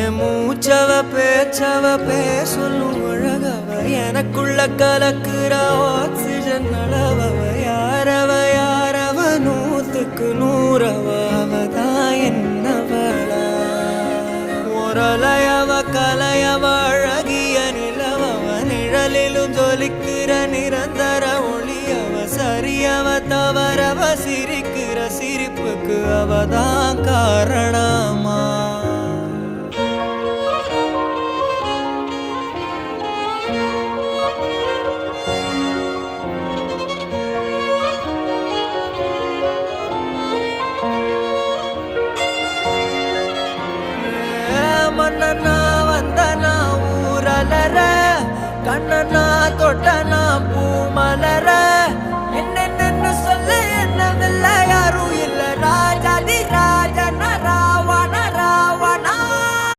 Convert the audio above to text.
என் மூச்சவ பேச்சவ பேசலும் அழகவ எனக்குள்ள கலக்குற ஆக்சிஜன் அளவவ யாரவ நூத்துக்கு நூறவ அவதான் என்னவளா ஒரலையவ கலையவ அழகிய நிலவவ நிழலிலும் ஜொலிக்கிற நிரந்தர ஒளியவ சரியவ தவறவ சிரிக்கிற சிரிப்புக்கு அவதான் காரணமா மன்னனா வந்தனா ஊரலர கண்ணனா தொட்டனா பூமலர